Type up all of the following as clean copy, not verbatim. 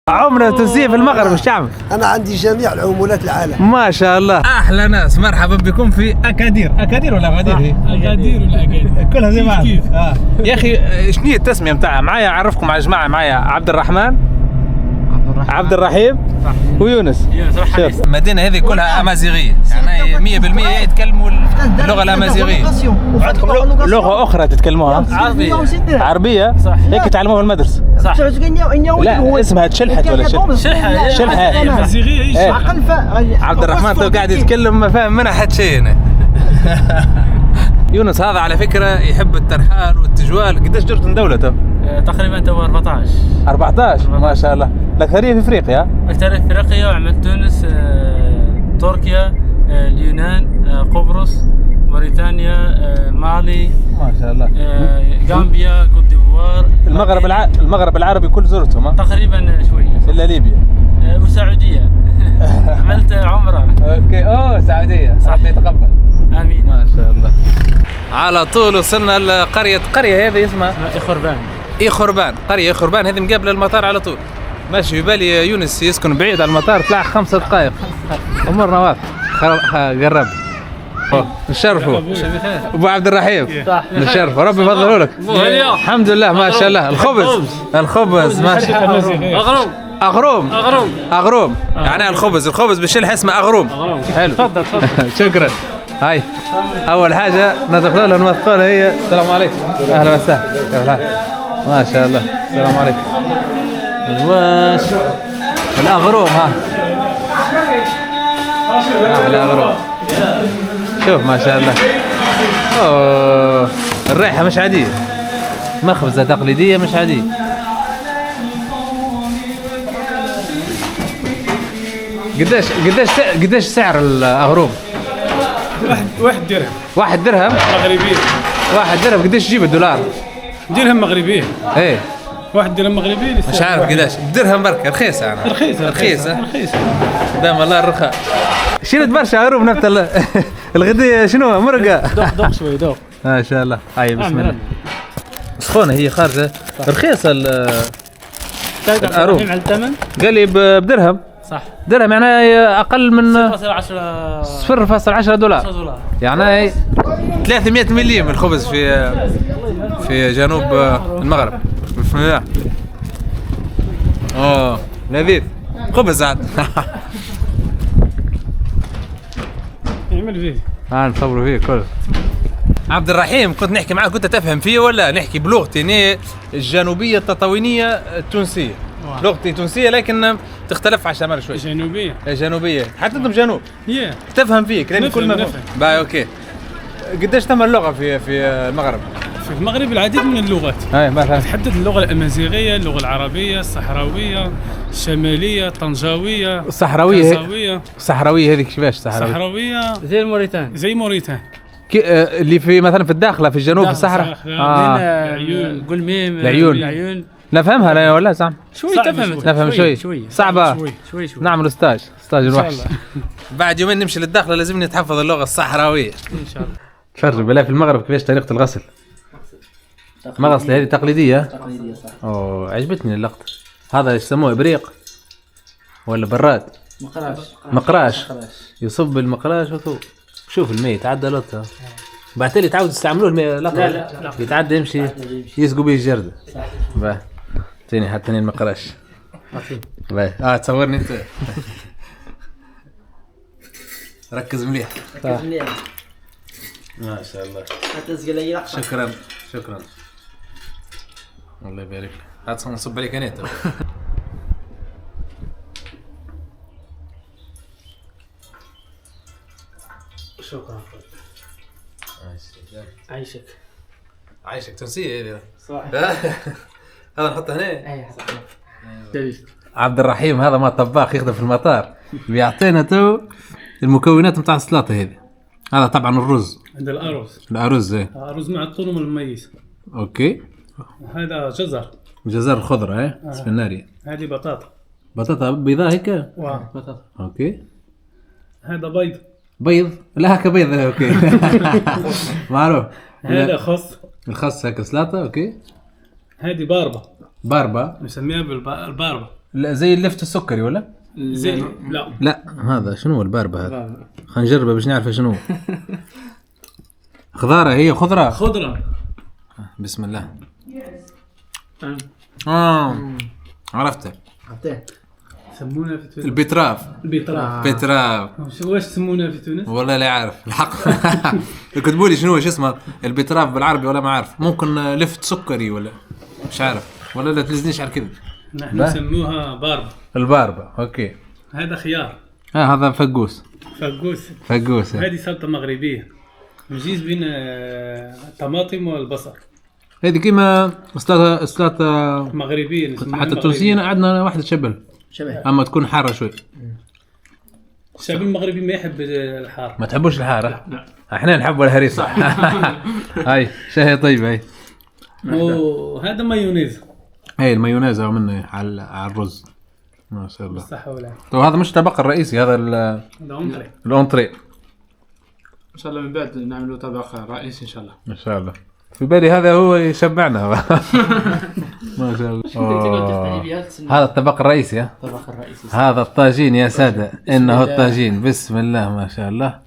عملة تونسية في المغرب ايش تعمل؟ أنا عندي جميع العمولات العالم. ما شاء الله. أحلى ناس، مرحبا بكم في أكادير. أكادير ولا أغادير هي؟ أكادير ولا أكادير؟ كلها زي بعض. يا أخي شنو هي التسمية متاعها؟ معايا أعرفكم على جماعة، معايا عبد الرحمن، عبد الرحيم ويونس. شوف المدينة هذه كلها أمازيغية، يعني 100% يتكلموا اللغة الأمازيغية. عندكم لغة أخرى تتكلموها؟ عربية؟ هيك تعلموها في المدرسة؟ صح. لا اسمها تشلحت ولا شلحة؟ شلحة أمازيغية. عبد الرحمن تو قاعد يتكلم ما فاهم منها حد شيء هنا. يونس هذا على فكرة يحب الترحال والتجوال. قديش جرت من دولته؟ تقريبا تو 14. 14 ما شاء الله. الأكثرية في افريقيا؟ الأكثرية في افريقيا، وعملت تونس، تركيا، اليونان، قبرص، موريتانيا، مالي، ما شاء الله. غامبيا، كوت ديفوار، المغرب العربي كل زرتهم؟ تقريبا شوية إلا ليبيا وسعودية. عملت عمرة. اوكي سعودية. صح. ربي يتقبل. آمين. ما شاء الله. على طول وصلنا قرية هذه اسمها خربان. خربان. قرية خربان هذه مقابلة المطار على طول. ماشي في بالي يونس يسكن بعيد عن المطار، طلع 5 دقائق. امورنا واضحة. قرب. نشرفوا ابو عبد الرحيم. نشرفوا، ربي يفضله لك. الحمد لله ما شاء الله. الخبز ما شاء الله. اغروم يعني الخبز بالشلح اسمه اغروم. حلو. تفضل. شكرا. هاي اول حاجه ندخل لها نوثقها هي السلام عليكم. اهلا وسهلا. كيف الحال؟ ما شاء الله. السلام عليكم. واش الاغروم ها؟ الاغروم شوف ما شاء الله. اوه الريحه مش عاديه، مخبزه تقليديه مش عاديه. قديش سعر الاغروم؟ 1 درهم. 1 درهم مغربية. 1 درهم قديش تجيب الدولار؟ درهم مغربية. ايه 1 درهم مغربي. مش عارف قديش درهم بركة. رخيصة يعني. رخيصة. دام الله الرخاء. شيلت برشا غروب نفط الغدية شنو مرقة؟ دوق شوي دوق. ما شاء الله. هاي بسم الله. سخونة هي خارجة. رخيصة الأروب. على الثمن؟ قال لي بدرهم. صح. درهم يعني أقل من 0.10 دولار. يعني 300 مليم الخبز في جنوب المغرب. بسم الله. اوه لذيذ. خبز عاد. يعمل فيه. نصوروا فيه كله. عبد الرحيم كنت نحكي معك، كنت تفهم فيه ولا نحكي بلغتي الجنوبية التطاوينية التونسية؟ لغتي تونسية لكن تختلف على الشمال شوي. جنوبية. حتى انتم جنوب. تفهم فيك لان كل ما باي اوكي. قديش ثم اللغة في المغرب؟ في المغرب العديد من اللغات. مثلا تحدث اللغة الأمازيغية، اللغة العربية، الصحراوية، الشمالية، الطنجاوية، الصحراوية هذيك كيفاش الصحراوية؟ زي موريتان. اللي في مثلا في الداخلة في الجنوب في الصحراء. العيون. قلميم. العيون. نفهمها لا ولا صعب؟ شوي نفهم شوي. صعبة. شوي. نعمل ستاج الوحش. بعد يومين نمشي للداخلة لازم نتحفظ اللغة الصحراوية إن شاء الله. تفرج بالله في المغرب كيفاش طريقة الغسل. مغسلة هذه تقليدية صح. اوه عجبتني اللقطة. هذا يسموه ابريق ولا براد؟ مقراش. يصب المقراش وثوب. شوف الماء يتعدى لطها. بعد لي تعود تستعملوه الماء. لا يتعدى يمشي يسقوا به الجردة. باه تاني حتى المقراش. باه تصورني انت. ركز مليح. ما شاء الله. شكرا الله يبارك لك. هات نصب عليك انا. شكرا. عايشك تونسية هذه. صح. هذا نحطه هنا. اي صح. عبد الرحيم هذا ما طباخ يخدم في المطار، بيعطينا تو المكونات نتاع السلطة هذه. هذا طبعا الرز. عند الأرز أرز مع الثوم المميز. اوكي. هذا جزر خضرة سفناري. هذه بطاطا بيضاء هيك. بطاطا. اوكي. هذا بيض لا هكا بيض. اوكي. معروف. هذا الخس هكا سلطة. اوكي. هذه باربا نسميها بالباربا. لا زي اللفت السكري ولا؟ زي لا لا هذا شنو الباربه هذا؟ خلينا نجربه باش نعرف شنو. خضاره هي خضره. خضره. بسم الله. آه. عرفته. يسمونها في تونس البيتراف. البيتراف. بيتراف. واش يسمونها في تونس؟ والله لا عارف الحق. كتبوا لي شنو اسمه البيتراف بالعربي ولا ما عارف. ممكن لفت سكري ولا مش عارف ولا لا تلزنيش على الكذب. نحن نسموها باربة. الباربه اوكي. هذا خيار. هذا فقوس. فقوس. هذه سلطة مغربية مجيز بين الطماطم والبصل. هذه كيما سلطة مغربية حتى التونسيين عندنا واحدة شبه اما تكون حارة شوي. الشعب المغربي ما يحب الحار. ما تحبوش الحارة؟ احنا نحبوا الهريسة. هاي شاهي طيبة هاي. وهذا مايونيز. هاي المايونيز منه على الرز ما شاء الله. صح ولا؟ طيب هذا مش طبق الرئيسي هذا الأونتري. ان شاء الله من بعد نعملوا طبق رئيسي ان شاء الله. ان شاء الله. في بالي هذا هو يشبعنا. ما شاء الله. هذا الطبق الرئيسي. الطبق الرئيسي. هذا الطاجين يا سادة. انه الطاجين بسم الله ما شاء الله.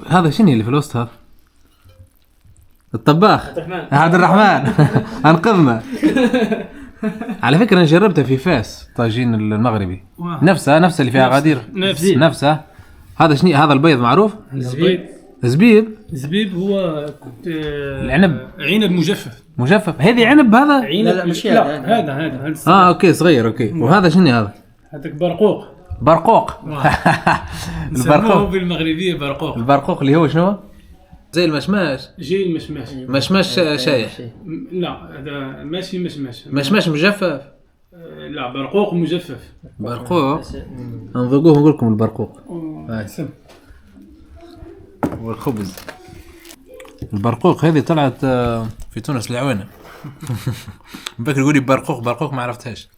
هذا شنو اللي في الوسط هذا؟ الطباخ عبد الرحمن. انقذنا. على فكرة انا جربته في فاس طاجين المغربي نفسه اللي فيها غدير نفسه. هذا شنو هذا البيض معروف؟ زبيب هو العنب. عنب مجفف. هذه عنب هذا؟ لا مش هذا اوكي صغير اوكي. وهذا شنو هذا؟ هذاك برقوق. البرقوق بالمغربية برقوق. البرقوق اللي هو شنو؟ زي المشماش. مشماش شايح. لا هذا ماشي مشماش مجفف. لا برقوق مجفف. برقوق نذوقوه نقول لكم البرقوق. والخبز. البرقوق هذه طلعت في تونس العوانة. بكر يقولي برقوق ما عرفتهاش.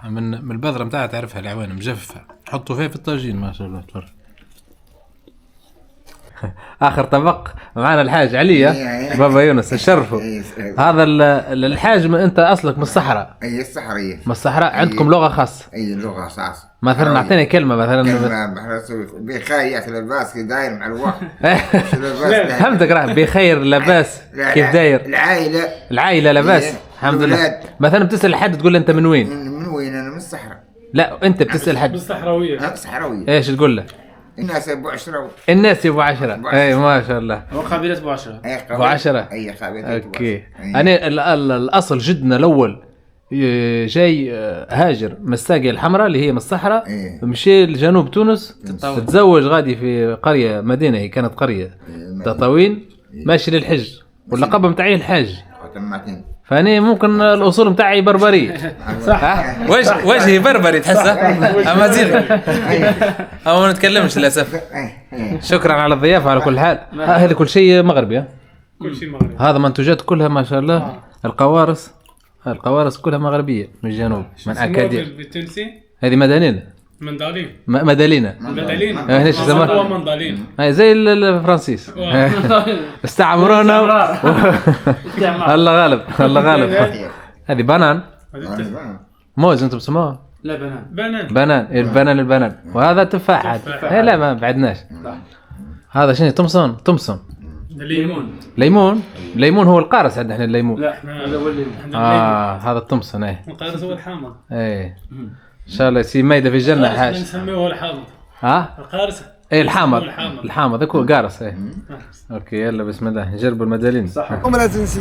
من البذرة متاعها تعرفها العوانة مجففة حطوا فيها في الطاجين ما شاء الله تفرج. اخر طبق معنا الحاج علي بابا يونس نشرفوا. هذا الحاج انت اصلك من الصحراء. اي الصحراء. من الصحراء عندكم لغه خاصه. اي لغه خاصه. مثلا اعطيني كلمه مثلا. بخير ياخذ لباس كي داير مع الواحد. فهمتك راه بخير لباس كيف داير. العائله لباس الحمد لله. مثلا بتسال حد تقول له انت من وين؟ من وين انا من الصحراء. لا انت بتسال حد بالصحراويه. صحراويه. ايش تقول له؟ الناس ابو 10. الناس ابو 10. اي ما شاء الله. هو قبيله ابو 10. ابو 10. اي قبيله. اوكي. انا الاصل جدنا الاول جاي هاجر من الساقية الحمراء اللي هي من الصحراء. مشي لجنوب تونس تتزوج غادي في قرية مدينة هي كانت قرية تطاوين ماشي للحج واللقب متاعي الحاج. فاني ممكن الاصول متاعي بربري صح. وجهي بربري تحسه امازيغي او ما نتكلمش للاسف. شكرا على الضيافه على كل حال. هذا كل شيء مغربي. كل شيء مغربي. هذا منتوجات كلها ما شاء الله. القوارص كلها مغربيه من الجنوب من اكادير. بالتونسي هذه مدالين. مدالينا ايش يسموها؟ مندالين. زي الفرنسيس استعمرونا. الله غالب. هذه بنان موز انتم تسموها؟ لا بنان. البنان وهذا تفاح. لا ما بعدناش. هذا شنو؟ تومسون. ليمون هو القارص عندنا احنا الليمون. لا هذا هو الليمون. هذا التومسون. القارص هو الحامض. ان شاء الله سي مايده في الجنه حاج. نسميه الحامض. القارص الحامض ذاك هو قارص. اوكي يلا بسم الله نجربوا المدالين.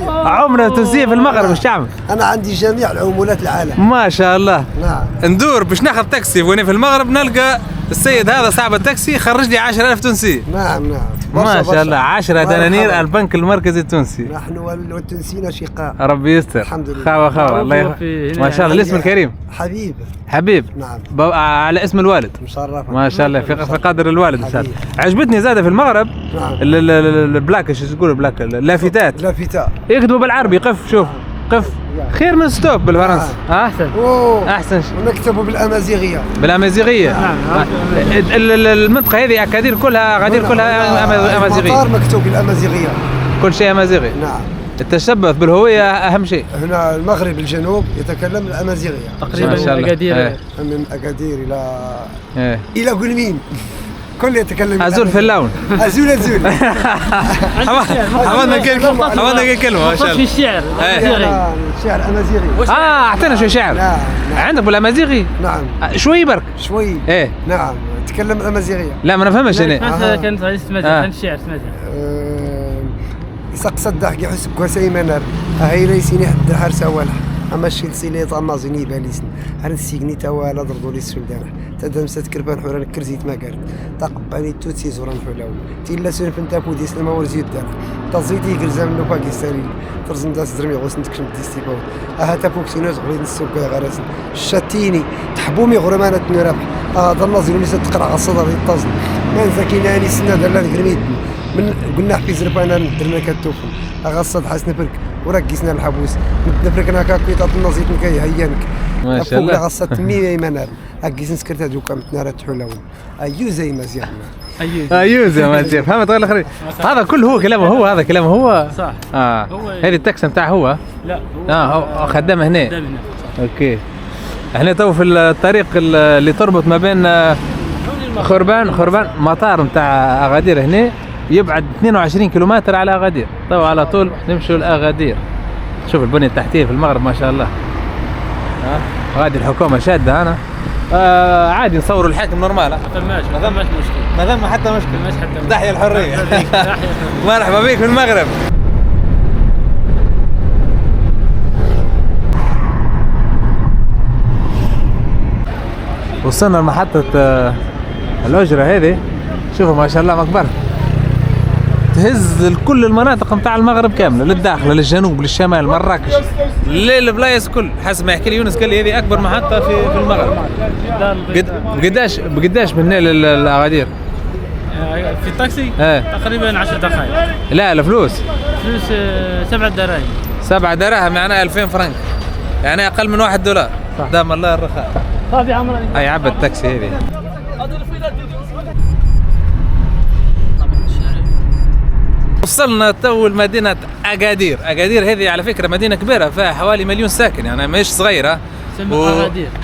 عمرة تونسية في المغرب وش تعمل؟ انا عندي جميع العمولات العالم. ما شاء الله. نعم. ندور باش ناخذ تاكسي وانا في المغرب نلقى السيد هذا صاحب التاكسي خرج لي 10,000 تونسي. نعم ما شاء الله 10 دنانير البنك المركزي التونسي. نحن والتونسيين شقاء. ربي يستر. الحمد لله. خاوة الله ما شاء الله. الاسم الكريم حبيب. نعم. على اسم الوالد. مشرف. ما شاء الله في قدر الوالد ان شاء الله. عجبتني زاده في المغرب. نعم. البلاك ايش تقولوا بلاك اللافتات يكتبوا بالعربي. قف خير من ستوب بالفرنسي. احسن شيء. ونكتبوا بالامازيغيه. نعم. المنطقه هذه اكادير كلها غادير كلها امازيغيه. المطار مكتوب بالامازيغيه. كل شيء امازيغي. نعم. التشبث بالهويه اهم شيء. هنا المغرب الجنوب يتكلم الأمازيغية ما تقريبا شاء الله. أكادير. إيه. من أكادير إيه. إلى قلمين كل يتكلم ازول في اللون. أزول حفظنا كلمه ما شاء في الله. الشعر نعم، شعر أمازيغي. اعطينا شوي شعر. نعم عندك بالامازيغي نعم شوي برك. شوي. ايه نعم تكلم الأمازيغية. لا ما نفهمش انا. مثلا كانت غادي تسمع الشعر سمعتها. يسق صدق يحس كوسي منر هاي ريسيني حد الحرسة والح اما الشيل سيني طمازيني باليسن هل سيغني توالا ضربوا لي السلدانة تدم ستكربان حوران كرزيت ما قالت تقباني توتسي زوران حولاو تيلا سنف انت بودي سلما ورزيد دار تزيدي قرزام لو باكستاني ترزم داس درمي غوسن تكشم ديستيباو اها تابوك سينوز غريد السوق غراسن شاتيني تحبومي غرمانة نرابح هذا النظر اللي ستقرا على الصدر يطازن ما نزكيناني سنة دلال قرميد من قلنا حفي زربانا درنا كتوفن اغصد حسن برك ورقسنا الحبوس نفركنا كاكويطات النزيط نكاي هيانك ما شاء الله. غصت مي منال اقيس نسكرت هذوك متنارات حلون ايو زي مزيان ايوه زي ما تجي فهمت ولا خريج. هذا كله هو كلامه هو هذا كلامه هو. صح. هذه التاكسي بتاع هو. لا هو خدامه هنا. قدام هنا. اوكي. احنا تو في الطريق اللي تربط ما بين خربان مطار بتاع اغادير هنا يبعد 22 كيلومتر على اغادير. تو على طول نمشوا لاغادير. شوف البنية التحتية في المغرب ما شاء الله. هذه الحكومة شادة أنا. عادي نصوروا الحاكم نورمال. ما ثماش مشكل. ما ثم حتى مشكلة. ما حتى مشكلة. تحية الحرية. مرحبا بك في المغرب. وصلنا لمحطة الأجرة هذه. شوفوا ما شاء الله مقبرة تهز كل المناطق متاع المغرب كاملة للداخل للجنوب للشمال مراكش للبلايص كل حسب ما يحكي لي يونس قال لي هذه أكبر محطة في المغرب. بقداش من هنا للأغادير؟ في التاكسي تقريبا 10 دقائق. لا الفلوس 7 دراهم. 7 دراهم معناها 2000 فرنك يعني أقل من $1. دام الله الرخاء. صافي عمري. أي عبد التاكسي هذه. وصلنا تو لمدينة أغادير. أغادير هذه على فكرة مدينة كبيرة فيها حوالي 1,000,000 ساكن يعني ماهيش صغيرة.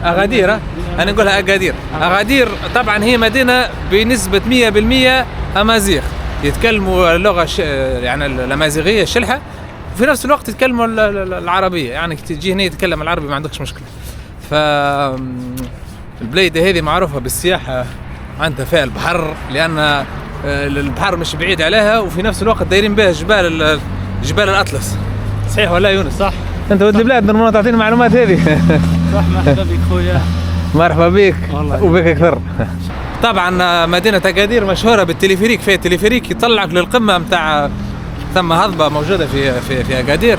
أغادير أنا نقولها أغادير. أغادير طبعا هي مدينة بنسبة 100% أمازيغ يتكلموا اللغة يعني الأمازيغية الشلحة وفي نفس الوقت يتكلموا العربية يعني تجي هنا يتكلم العربي ما عندكش مشكلة. البليدة هذه معروفة بالسياحة عندها فيها البحر لأن البحر مش بعيد عليها وفي نفس الوقت دايرين بها جبال الأطلس. صحيح ولا يونس؟ صح. انت ولد البلاد نورمال تعطيني المعلومات هذه. صح. مرحبا بك خويا. مرحبا بك وبك اكثر. طبعا مدينة أغادير مشهورة بالتليفريك. فيها تليفريك يطلعك للقمة متاع ثم هضبة موجودة في أغادير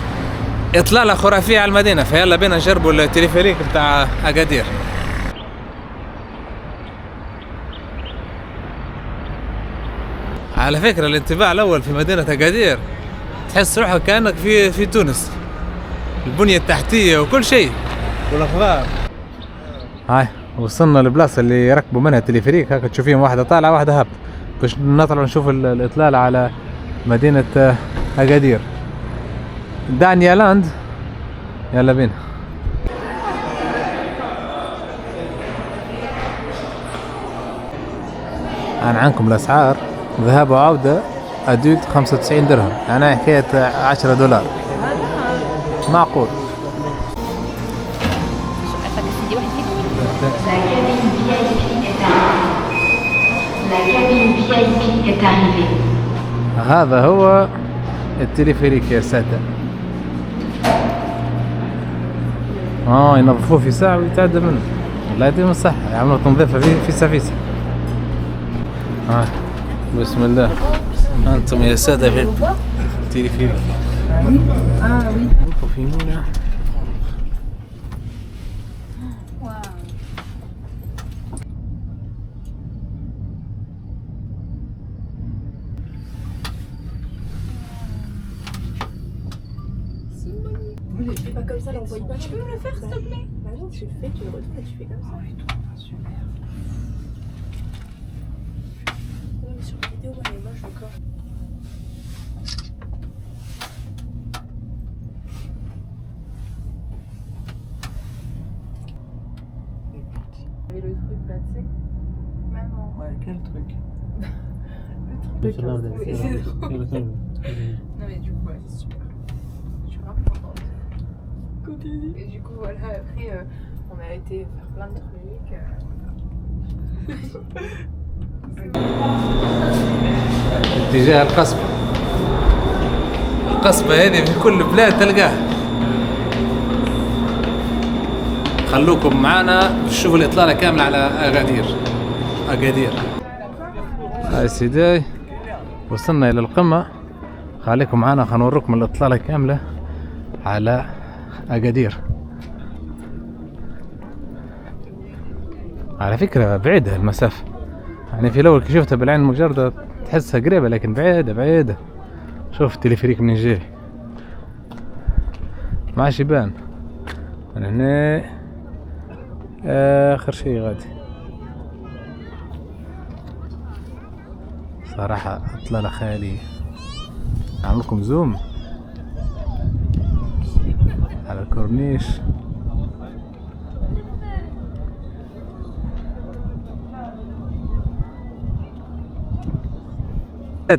إطلالة خرافية على المدينة. فيلا بينا نجربوا التليفريك بتاع أغادير. على فكرة الانطباع الأول في مدينة أغادير تحس روحك كأنك في تونس. البنية التحتية وكل شيء والأخبار. هاي وصلنا للبلاصة اللي يركبوا منها التليفريك. هاك تشوفيهم واحدة طالعة واحدة هابط باش نطلع نشوف الإطلالة على مدينة أغادير. دانيا لاند. يلا بينا. أنا عنكم الأسعار ذهاب وعودة أدوت 95 درهم يعني حكاية $10 معقول. هذا هو التليفريك يا سادة. ينظفوه في ساعة ويتعدى منه. الله يديم الصحة يعملوا تنظيفه في سفيسة. بسم الله. أنتم يا سادة في التليفريك. فينا Ne fais pas comme ça, l'envoie pas. Tu peux me le faire s'il te plaît? Bah non, tu le fais, tu le retournes et tu fais comme ça. Super. Ouais, mais sur la vidéo, moi je le corps. avait le truc là, tu sais. Maman. Ouais, quel truc? Le truc. Oui, c'est drôle. Non mais du coup, ouais, c'est super. Je suis vraiment contente. Et du coup, voilà, après, on a été faire plein de trucs. اتجاه القصبة. القصبة هذه في كل بلاد تلقاها. خلوكم معنا تشوفوا الإطلالة كاملة على أغادير. هاي سيدي وصلنا إلى القمة. خليكم معنا خنوركم الإطلالة كاملة على أغادير. على فكرة بعيدة المسافة، يعني في الأول شفتها بالعين المجردة تحسها قريبة لكن بعيدة. شوف التلفريك من جاي ماشي يبان من هنا آخر شي غادي. صراحة إطلالة خيالية. أعمل لكم زوم على الكورنيش.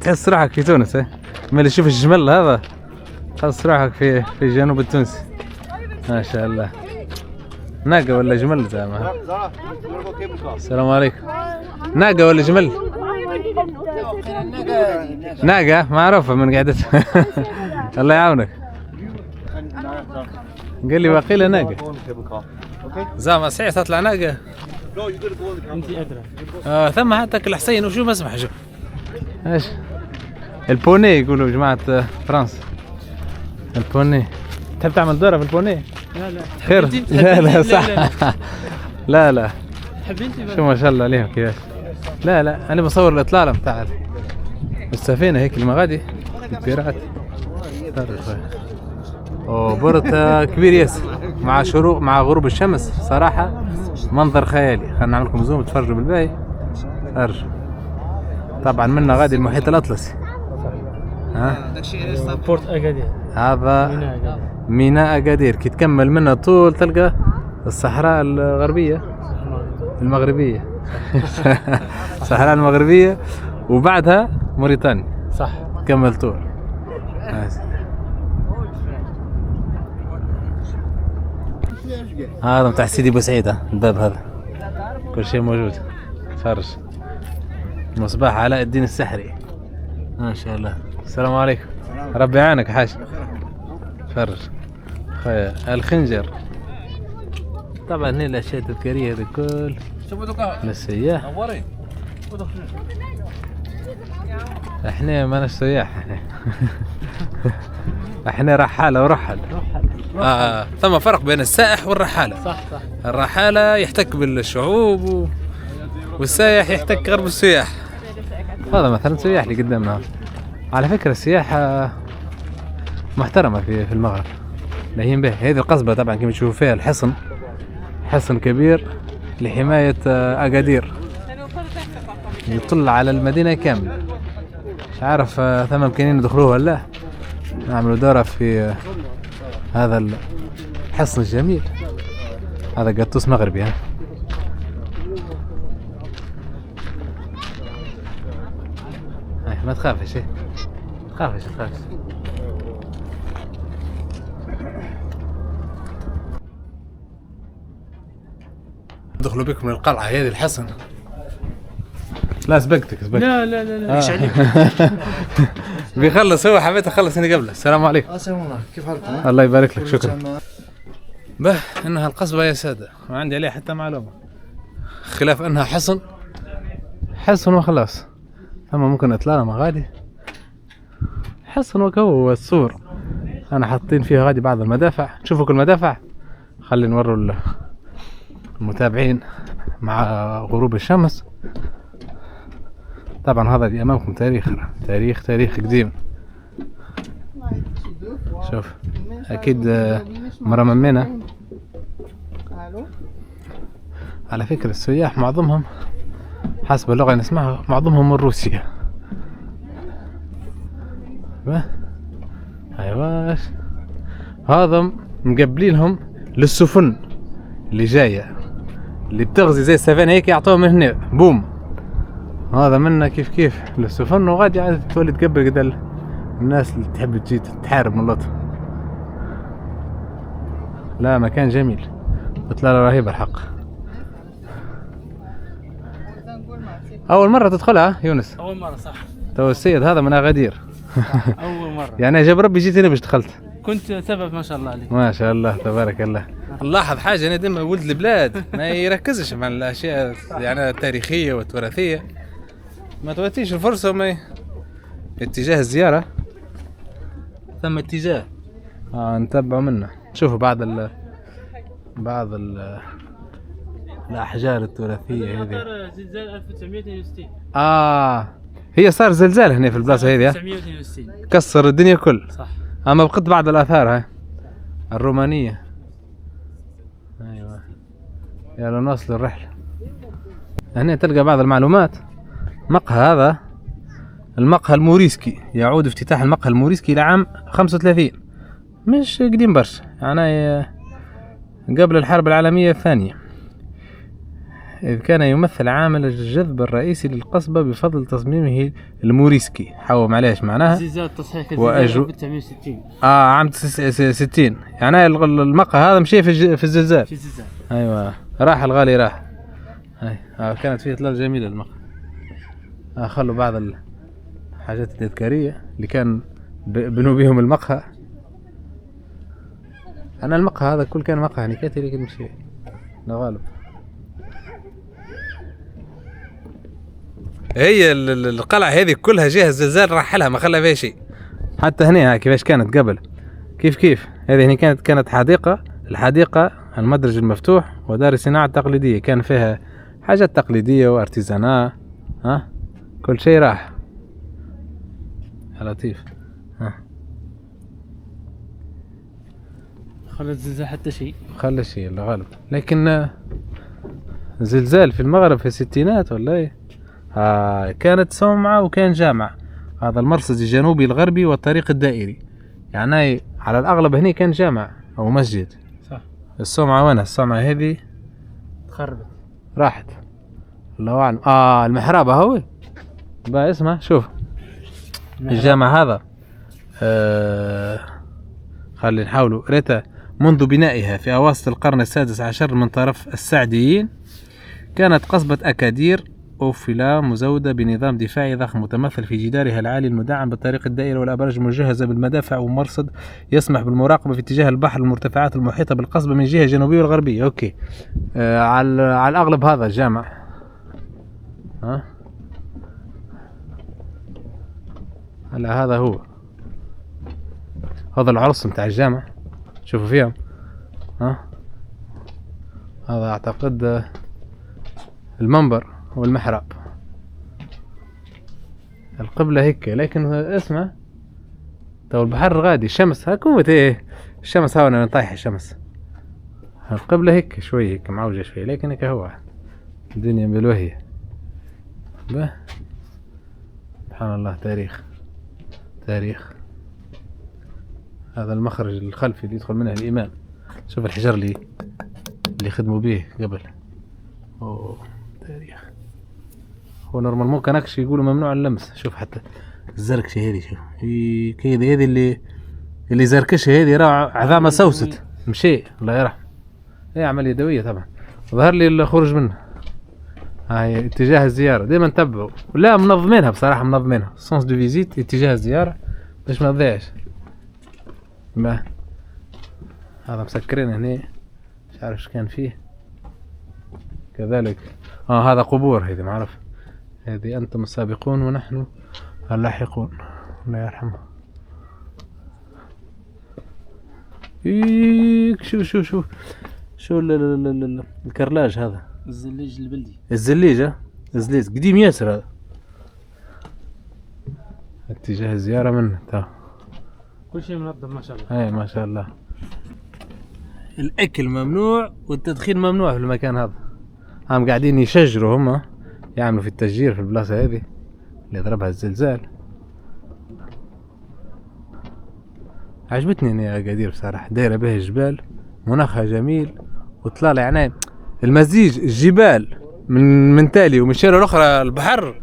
تحس روحك في تونس، ما اللي تشوف الجمل هذا تحس روحك في الجنوب التونسي. ما شاء الله. ناقة ولا جمل زعما؟ السلام عليكم. ناقة ولا جمل؟ ناقة معروفة من قعدتها. الله يعاونك. قال لي باقي ناقة زعما صحيح تطلع ناقة. انت ادرى. ثم حتى الحسين وشو ما اسمح شوف ايش البوني يقولوا جماعة فرنسا. البوني تحب تعمل دورة في البوني؟ لا خير. لا صح. لا تحب انت؟ شو ما شاء الله عليهم كيفاش. لا انا بصور الاطلالة بتاع السفينة هيك المغادي البيرات. وبرت كبير ياسر مع شروق مع غروب الشمس. صراحة منظر خيالي. خلينا نعمل لكم زوم تفرجوا بالباقي. ارجو طبعا منا غادي المحيط الاطلسي. بورت اغادير. هذا ميناء أغادير. كي تكمل منها طول تلقى الصحراء المغربية. الصحراء المغربية وبعدها موريتانيا. صح. تكمل طول. هذا متاع سيدي بوسعيد. الباب هذا كل شيء موجود. فرج مصباح علاء الدين السحري. ما شاء الله. السلام عليكم. ربي يعانك يا حاج. فرج الخنجر. طبعا هنا الاشياء التذكاريه هذه كل للسياح. احنا ما ناش سياح احنا رحاله ورحل. ثم فرق بين السائح والرحاله. صح. الرحاله يحتك بالشعوب والسائح يحتك غير بالسياح. هذا مثلا سياح اللي قدامنا. على فكرة السياحة محترمة في المغرب لاهين به. هذه القصبة طبعا كما تشوفوا فيها الحصن، حصن كبير لحماية أغادير يطل على المدينة كاملة. مش عارف ثم ممكنين ندخلوه ولا لا. نعملوا دورة في هذا الحصن الجميل. هذا قطوس مغربي. ما تخافش تخافش. ندخلوا بكم من القلعة هذه الحصن. لا سبقتك. لا ايش عليك؟ بيخلص هو. حبيت اخلص اني قبله. السلام عليكم. السلام عليكم. كيف حالكم؟ الله يبارك لك. شكرا. به انها القصبة يا سادة ما عندي عليها حتى معلومة خلاف انها حصن وخلاص. اما ممكن اطلالة مغادي حصن وكو السور. انا حاطين فيها غادي بعض المدافع. تشوفوا كل المدافع. خلي نوروا المتابعين مع غروب الشمس. طبعا هذا اللي امامكم تاريخ قديم. شوف اكيد مرممنا. على فكرة السياح معظمهم حسب اللغة اللي نسمعها معظمهم من روسيا. ايواش هذا مقبلينهم للسفن اللي جاية اللي بتغزي زي السفن هيك يعطوه من هنا بوم. هذا منا كيف السفن وغادي عاد تولي تقبل قد الناس اللي تحب تجي تحارب من اللطف. لا مكان جميل، إطلالة رهيبة الحق. أول مرة تدخلها يونس؟ أول مرة صح. تو السيد هذا من أغادير. أول مرة. يعني جاب ربي جيت هنا باش دخلت. كنت سبب ما شاء الله عليك. ما شاء الله تبارك الله. نلاحظ حاجة أنا ديما ولد البلاد ما يركزش مع الأشياء يعني التاريخية والتراثية، ما تواتيش الفرصة وما اتجاه الزيارة ثم اتجاه نتبعوا منه. شوفوا بعض الأحجار التراثية هذه. زلزال 1962. هي صار زلزال هنا في البلاصة هذه 1962 كسر الدنيا كل. صح. أما بقيت بعض الآثار هاي الرومانية. أيوة يلا نواصل الرحلة. هنا تلقى بعض المعلومات. مقهى هذا المقهى الموريسكي، يعود افتتاح المقهى الموريسكي إلى عام 35، مش قديم برشا يعني قبل الحرب العالمية الثانية، إذ كان يمثل عامل الجذب الرئيسي للقصبة بفضل تصميمه الموريسكي. حاول معليش معناها زلزال التصحيح 1960 عام 60 يعني المقهى هذا مشي في الزلزال. ايوه راح الغالي راح. كانت فيه اطلال جميلة المقهى. خلوا بعض الحاجات التذكارية اللي كان بنوا بهم المقهى. انا المقهى هذا كل كان مقهى نكاتي لكن مشي لا غالب. هي القلعة هذه كلها جهة الزلزال رحلها ما خلى فيها شيء. حتى هنا كيفاش كانت قبل كيف هذه هنا كانت الحديقة المدرج المفتوح ودار الصناعة التقليدية، كان فيها حاجات تقليدية وارتيزانا كل شيء راح. لطيف. خلى الزلزال حتى شيء خلى شيء اللي غالب. لكن زلزال في المغرب في الستينات ولا ايه؟ كانت صومعة وكان جامع. هذا المرصد الجنوبي الغربي والطريق الدائري، يعني على الأغلب هنا كان جامع أو مسجد. صح. الصومعة وين؟ الصومعة هذه تخربت راحت الله أعلم. المحراب هو بقى اسمه. شوف الجامع هذا خلي نحاولوا ريتا. منذ بنائها في أواسط القرن السادس عشر من طرف السعديين، كانت قصبة أكادير أوفلا مزودة بنظام دفاعي ضخم متمثل في جدارها العالي المدعم بالطريق الدائري والأبراج المجهزة بالمدافع ومرصد يسمح بالمراقبة في اتجاه البحر والمرتفعات المحيطة بالقصبة من جهة جنوبية والغربية. أوكي. على الأغلب هذا الجامع. هلا هذا هو. هذا العرس متاع الجامع شوفوا فيهم. هذا أعتقد المنبر والمحراب. القبلة هيك لكن اسمه تو البحر غادي الشمس هكومت ايه الشمس هاونا طايحة الشمس. القبلة هيك شوي هيك معوجة شوي لكن هيك هو الدنيا بالوهية. سبحان الله. تاريخ. هذا المخرج الخلفي اللي يدخل منه الإمام. شوف الحجر اللي خدموا به قبل. تاريخ. هو نورمال مو كانكش يقولوا ممنوع اللمس. شوف حتى الزركشة هذه. شوف كذا هذه اللي زركشة هذه راه عظامة سوست مشي الله يرحم. هي عملية يدوية طبعا. ظهر لي الخروج منه. هاي اتجاه الزيارة دائما نتبعوا. لا منظمينها بصراحة منظمينها. سونس دو فيزيت اتجاه الزيارة باش ما تضيعش. هذا مسكرين هنا مش عارف ايش كان فيه كذلك. هذا قبور هذه معرف. هذه أنتم السابقون ونحن اللاحقون الله يرحمه. شو الكرلاج هذا. الزليج البلدي. الزليج قديم ياسر هذا. اتجاه الزيارة منه كل شيء منظم ما شاء الله. اي ما شاء الله. الأكل ممنوع والتدخين ممنوع في المكان هذا. هم قاعدين يشجروا هم يعملوا في التشجير في البلاصة هذه اللي ضربها الزلزال. عجبتني يا قدير بصراحة. دايرة بها جبال مناخها جميل وطلال يعني المزيج الجبال من تالي ومن الشارع الاخرى البحر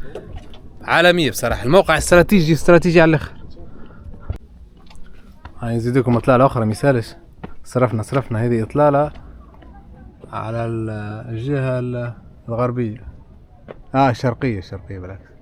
عالميه بصراحه. الموقع استراتيجي على الاخر. هاي نزيدكم اطلاله اخرى مثالش. صرفنا هذه اطلاله على الجهه الغربيه الشرقيه بالعكس.